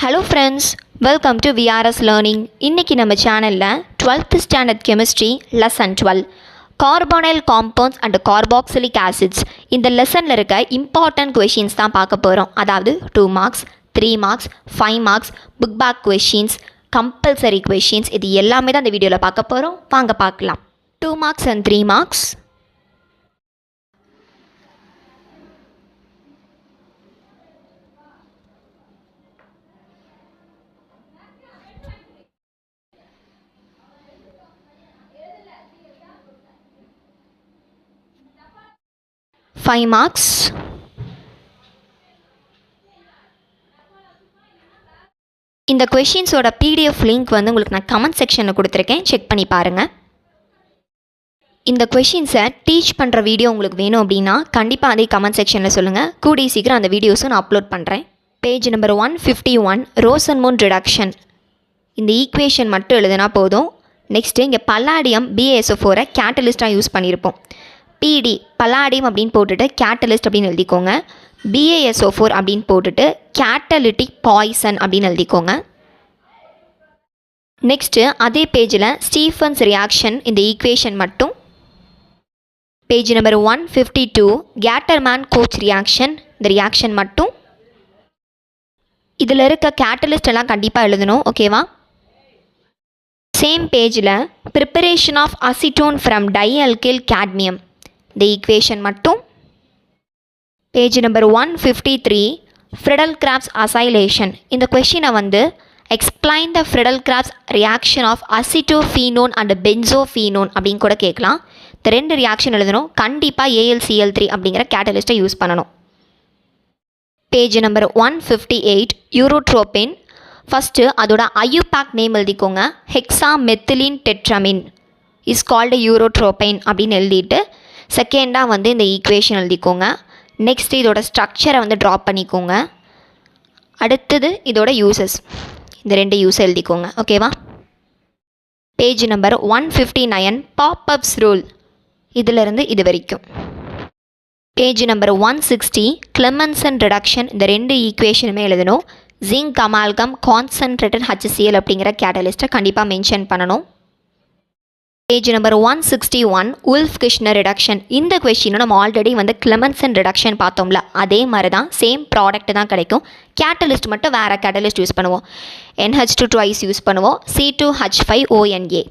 Hello friends, welcome to VRS Learning. இன்னைக்கு நம்ம சேனல்ல 12th standard chemistry lesson 12 carbonyl compounds and carboxylic acids இந்த லெசன்ல இருக்க இம்பார்ட்டன்ட் questions தான் பார்க்க போறோம். அதாவது 2 marks, 3 marks, 5 marks, book back questions, compulsory questions இது எல்லாமே தான் இந்த வீடியோல பார்க்க போறோம். வாங்க பார்க்கலாம். 2 marks and 3 marks. Five marks. இந்த கொஷின்ஸோட பிடிஎஃப் லிங்க் வந்து உங்களுக்கு நான் கமெண்ட் செக்ஷனில் கொடுத்துருக்கேன், செக் பண்ணி பாருங்கள். இந்த கொஷின்ஸை டீச் பண்ணுற வீடியோ உங்களுக்கு வேணும் அப்படின்னா கண்டிப்பாக அதே கமெண்ட் செக்ஷனில் சொல்லுங்கள். கூடிய சீக்கிரம் அந்த வீடியோஸும் நான் அப்லோட் பண்ணுறேன். பேஜ் நம்பர் 151 ரோசன்மூன் ரிடக்ஷன் இந்த ஈக்குவேஷன் மட்டும் எழுதுனா போதும். நெக்ஸ்ட்டு இங்கே பல்லாடியம் BaSO4 கேட்டலிஸ்ட்டாக யூஸ் பண்ணியிருப்போம். பிடி பல்லாடியம் அப்படின்னு போட்டுட்டு கேட்டலிஸ்ட் அப்படின்னு எழுதிக்கோங்க. BaSO4 அப்படின்னு போட்டுட்டு கேட்டலிட்டிக் பாய்சன் அப்படின்னு எழுதிக்கோங்க. நெக்ஸ்ட்டு அதே பேஜில் ஸ்டீஃபன்ஸ் ரியாக்ஷன் இந்த ஈக்குவேஷன் மட்டும். பேஜ் நம்பர் 152 கேட்டர்மேன் கோச் ரியாக்ஷன் இந்த ரியாக்ஷன் மட்டும். இதில் இருக்க கேட்டலிஸ்ட் எல்லாம் கண்டிப்பாக எழுதணும், ஓகேவா? சேம் பேஜில் preparation of acetone from dialkyl cadmium இந்த ஈக்குவேஷன் மட்டும். பேஜ் நம்பர் 153 ஃப்ரிடல்-கிராப்ஸ் அசைலேஷன் இந்த கொஷினை வந்து explain the Friedel Crafts reaction of acetophenone and benzophenone அப்படின்னு கூட கேட்கலாம். இந்த ரெண்டு ரியாக்ஷன் எழுதணும். கண்டிப்பாக AlCl3 அப்படிங்கிற கேட்டலிஸ்ட்டை யூஸ் பண்ணணும். Page number 158 யூரோட்ரோபின். ஃபஸ்ட்டு அதோட ஐயூபேக் நேம் எழுதிக்கோங்க. ஹெக்ஸாமெத்திலின் டெட்ராமின் இஸ் கால்டு யூரோட்ரோபைன் அப்படின்னு எழுதிட்டு செகண்டாக வந்து இந்த ஈக்குவேஷன் எழுதிக்கோங்க. நெக்ஸ்ட் இதோட ஸ்ட்ரக்சரை வந்து ட்ராப் பண்ணிக்கோங்க. அடுத்தது இதோட யூசஸ், இந்த ரெண்டு யூஸ் எழுதிக்கோங்க, ஓகேவா? பேஜ் நம்பர் 159 பாப்அப்ஸ் ரூல் இதிலிருந்து இது வரைக்கும். பேஜ் நம்பர் 160 கிளெமென்சன் ரிடக்ஷன் இந்த ரெண்டு ஈக்குவேஷனுமே எழுதணும். ஜிங்க் அமால்கம் கான்சன்ட்ரேட்டட் HCl அப்படிங்கிற கேட்டலிஸ்ட்டை கண்டிப்பாக மென்ஷன் பண்ணணும். பேஜ் நம்பர் 161 உல்ஃப்-கிருஷ்ணர் ரிடக்ஷன் இந்த கொஷினை நம்ம ஆல்ரெடி வந்து கிளெமென்சன் ரிடக்ஷன் பார்த்தோம்ல, அதே மாதிரி தான் சேம் ப்ராடக்ட் தான் கிடைக்கும். கேட்டலிஸ்ட் மட்டும் வேறு கேட்டலிஸ்ட் யூஸ் பண்ணுவோம். NH2 ட்வைஸ் யூஸ் பண்ணுவோம். C2H5ONA.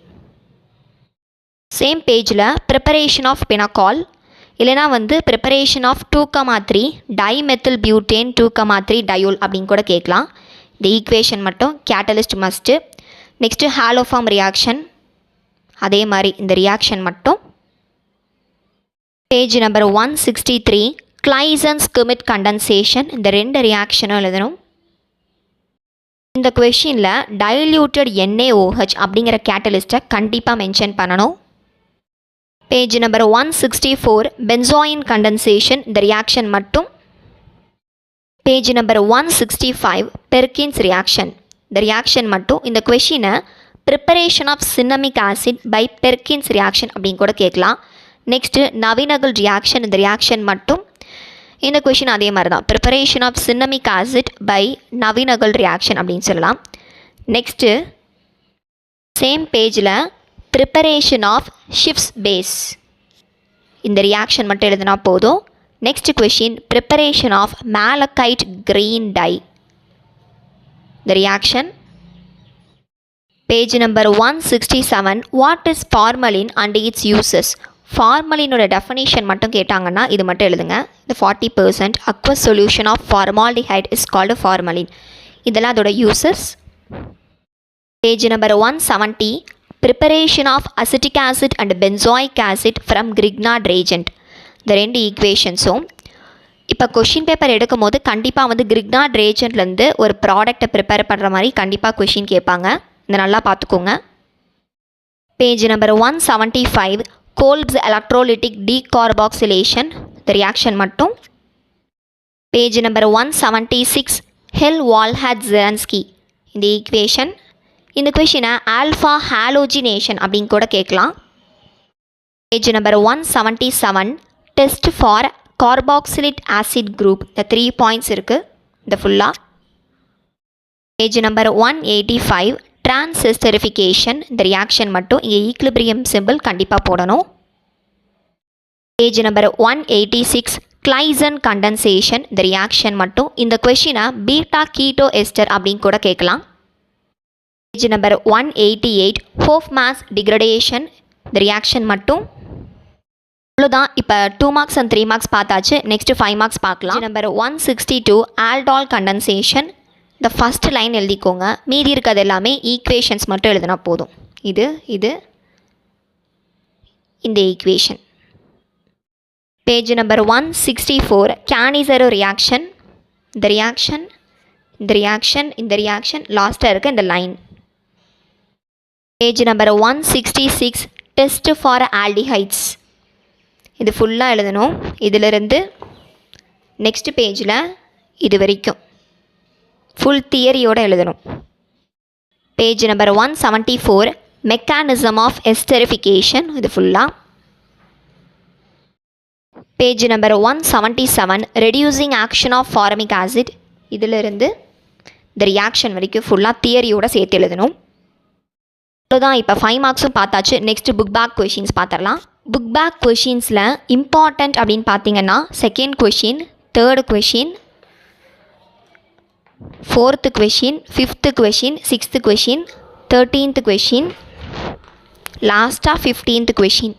சேம் பேஜில் ப்ரிப்பரேஷன் ஆஃப் பினகால் இல்லைனா வந்து ப்ரிப்பரேஷன் ஆஃப் 2,3 டைமெத்தில் பியூட்டேன் 2,3 டயோல் அப்படின்னு கூட கேட்கலாம். இந்த ஈக்குவேஷன் மட்டும் catalyst must. Next haloform reaction அதே மாதிரி இந்த ரியாக்ஷன் மட்டும். Page number 163 glycine Schmitt condensation இந்த ரெண்டு ரியாக்ஷனும் எழுதணும். இந்த கொஷினில் டைல்யூட்டட் NaOH அப்படிங்கிற கேட்டலிஸ்ட்டை கண்டிப்பாக மென்ஷன் பண்ணணும். பேஜ் நம்பர் 164 பென்சாயின் கண்டன்சேஷன் இந்த ரியாக்ஷன் மட்டும். பேஜ் நம்பர் 165 பெர்கின்ஸ் ரியாக்ஷன் இந்த ரியாக்ஷன் மட்டும். இந்த கொஷினை preparation of cinnamic acid by Perkin's reaction அப்படின்னு கூட கேட்கலாம். நெக்ஸ்ட்டு நவீனகல் ரியாக்ஷன் இந்த ரியாக்ஷன் மட்டும். இந்த கொஷின் அதே மாதிரி தான், preparation of cinnamic acid by Knoevenagel reaction அப்படின்னு சொல்லலாம். நெக்ஸ்ட்டு சேம் பேஜில் ப்ரிப்பரேஷன் ஆஃப் ஷிப்ஸ் பேஸ் இந்த ரியாக்ஷன் மட்டும் எழுதினா போதும். Next question preparation of malachite green tie இந்த reaction. Page number 167 what is formalin and its uses ஃபார்மலினோட டெஃபனிஷன் மட்டும் கேட்டாங்கன்னா இது மட்டும் எழுதுங்க. இந்த 40% aqueous solution of formaldehyde is called formalin இதெல்லாம் அதோட uses. Page number 170 preparation of acetic acid and benzoic acid from Grignard reagent இந்த ரெண்டு ஈக்குவேஷன்ஸும். இப்போ கொஷின் பேப்பர் எடுக்கும் போது கண்டிப்பாக வந்து கிரிக்னார்ட் ரேஜெண்ட்லேருந்து ஒரு ப்ராடக்டை ப்ரிப்பேர் பண்ணுற மாதிரி கண்டிப்பாக கொஷின் கேட்பாங்க, இந்த நல்லா பார்த்துக்கோங்க. பேஜ் நம்பர் 175 கோல்ப்ஸ் எலக்ட்ரோலிட்டிக் டீகார்பாக்சிலேஷன் இந்த ரியாக்ஷன் மட்டும். பேஜ் நம்பர் 176 ஹெல் வால்ஹாட் ஜெரன்ஸ்கி இந்த ஈக்குவேஷன். இந்த கொஷினை ஆல்ஃபா ஹாலோஜினேஷன் அப்படின்னு கூட கேட்கலாம். Page number 177 test for carboxylic acid group இந்த 3 பாயிண்ட்ஸ் இருக்குது இந்த ஃபுல்லாக. Page number 185 டிரான்ஸ்எஸ்டரிஃபிகேஷன். இந்த ரியாக்ஷன் மட்டும் இங்கே ஈக்லிபிரியம் சிம்பிள் கண்டிப்பாக போடணும். Page number 186 glycine condensation. இந்த ரியாக்ஷன் மட்டும் இந்த கொஷினை பீட்டா கீட்டோ எஸ்டர் அப்படின்னு கூட கேட்கலாம். Page number 188 Hofmann's degradation. இந்த ரியாக்ஷன் மட்டும் அவ்வளோதான். இப்போ 2 மார்க்ஸ் அண்ட் 3 மார்க்ஸ் பார்த்தாச்சு. நெக்ஸ்ட்டு 5 மார்க்ஸ் பார்க்கலாம். Number 162 aldol condensation. இந்த ஃபஸ்ட் லைன் எழுதிக்கோங்க, மீதி இருக்கிறது எல்லாமே ஈக்குவேஷன்ஸ் மட்டும் எழுதினா போதும். இது இந்த equation. Page number 164 Cannizzaro reaction. இந்த ரியாக்ஷன் இந்த ரியாக்ஷன் லாஸ்ட்டாக இருக்க இந்த line. Page number 166 test for aldehydes. இது ஃபுல்லாக எழுதணும். இதிலிருந்து நெக்ஸ்ட் பேஜில் இது வரைக்கும் ஃபுல் தியரியோடு எழுதணும். Page number 174 mechanism of esterification. இது ஃபுல்லாக. Page number 177 reducing action of formic acid. இதிலிருந்து இந்த ரியாக்ஷன் வரைக்கும் ஃபுல்லாக தியரியோடு சேர்த்து எழுதணும். அவ்வளோதான். இப்போ 5 மார்க்ஸும் பார்த்தாச்சு. நெக்ஸ்ட்டு புக் பேக் கொஷின்ஸ் பார்த்துடலாம். புக் பேக் கொஷின்ஸில் இம்பார்ட்டண்ட் அப்படின்னு பார்த்தீங்கன்னா second question, third question, fourth question, fifth question, sixth question, 13th question, லாஸ்ட்டாக 15th கொஷின்.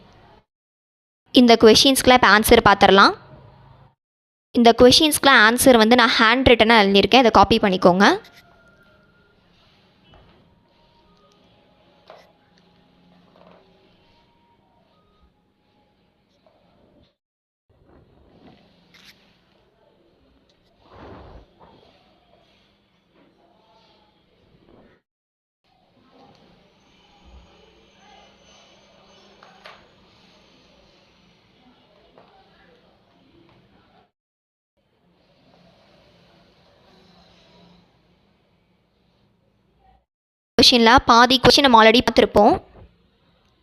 இந்த கொஷின்ஸ்க்குலாம் இப்போ ஆன்சர் பார்த்துடலாம். இந்த கொஷின்ஸ்க்குலாம் ஆன்சர் வந்து நான் ஹேண்ட் ரிட்டனாக எழுதியிருக்கேன். இதை காப்பி பண்ணிக்கோங்க. கொஷினில் பாதி கொஷின் நம்ம ஆல்ரெடி பார்த்துருப்போம்.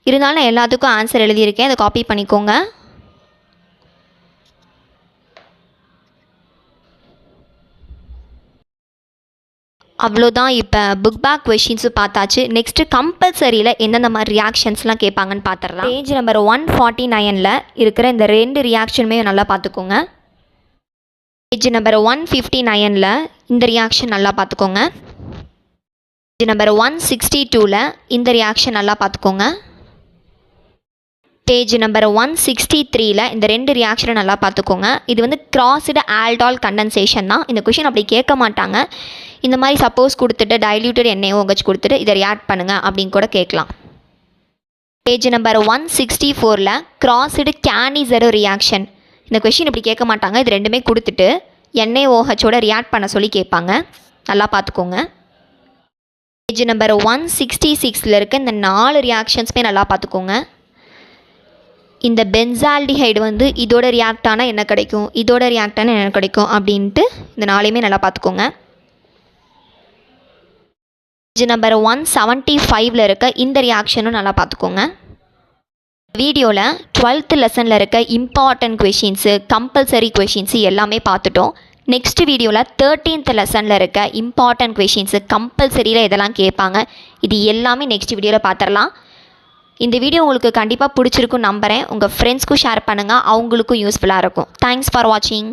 இருந்தாலும் நான் எல்லாத்துக்கும் ஆன்சர் எழுதியிருக்கேன். அதை காப்பி பண்ணிக்கோங்க. அவ்வளோதான். இப்போ புக் பேக் கொஷின்ஸும் பார்த்தாச்சு. நெக்ஸ்ட்டு கம்பல்சரியில் எந்தெந்த மாதிரி ரியாக்ஷன்ஸ்லாம் கேட்பாங்கன்னு பார்த்துடலாம். பேஜ் நம்பர் 149 இருக்கிற இந்த 2 ரியாக்ஷனுமே நல்லா பார்த்துக்கோங்க. பேஜ் நம்பர் 159 இந்த ரியாக்ஷன் நல்லா பார்த்துக்கோங்க. பேஜ் நம்பர் 162 இந்த ரியாக்ஷன் நல்லா பார்த்துக்கோங்க. பேஜ் நம்பர் 163 இந்த 2 ரியாக்ஷனை நல்லா பார்த்துக்கோங்க. இது வந்து கிராஸ்டு ஆல்டால் கண்டென்சேஷன் தான். இந்த கொஷின் அப்படி கேட்க மாட்டாங்க. இந்த மாதிரி சப்போஸ் கொடுத்துட்டு டைல்யூட்டட் NaOH கொடுத்துட்டு இதை ரியாக்ட் பண்ணுங்கள் அப்படின்னு கூட கேட்கலாம். Page number 164 crossed Cannizzaro reaction. இந்த கொஷின் இப்படி கேட்க மாட்டாங்க. இது ரெண்டுமே கொடுத்துட்டு NaOHோட ரியாக்ட் பண்ண சொல்லி கேட்பாங்க. நல்லா பார்த்துக்கோங்க. பேஜ் நம்பர் 166 இருக்க இந்த 4 ரியாக்ஷன்ஸுமே நல்லா பார்த்துக்கோங்க. இந்த பென்சால்டிஹைடு வந்து இதோட ரியாக்ட் ஆனால் என்ன கிடைக்கும், இதோட ரியாக்ட் ஆனால் என்ன கிடைக்கும் அப்படின்ட்டு இந்த 4யுமே நல்லா பார்த்துக்கோங்க. பேஜ் நம்பர் 175 இருக்க இந்த ரியாக்ஷனும் நல்லா பார்த்துக்கோங்க. வீடியோவில் 12th லெசனில் இருக்க இம்பார்ட்டன்ட் கொஷின்ஸு, கம்பல்சரி கொஷின்ஸு எல்லாமே பார்த்துட்டோம். நெக்ஸ்ட் வீடியோவில் 13th லெசனில் இருக்க இம்பார்ட்டன்ட் கொஷின்ஸு, கம்பல்சரியில் இதெல்லாம் கேட்பாங்க. இது எல்லாமே நெக்ஸ்ட் வீடியோவில் பார்த்துடலாம். இந்த வீடியோ உங்களுக்கு கண்டிப்பாக பிடிச்சிருக்குன்னு நம்புகிறேன். உங்கள் ஃப்ரெண்ட்ஸ்க்கும் ஷேர் பண்ணுங்கள், அவங்களுக்கும் யூஸ்ஃபுல்லாக இருக்கும். தேங்க்ஸ் ஃபார் வாட்சிங்.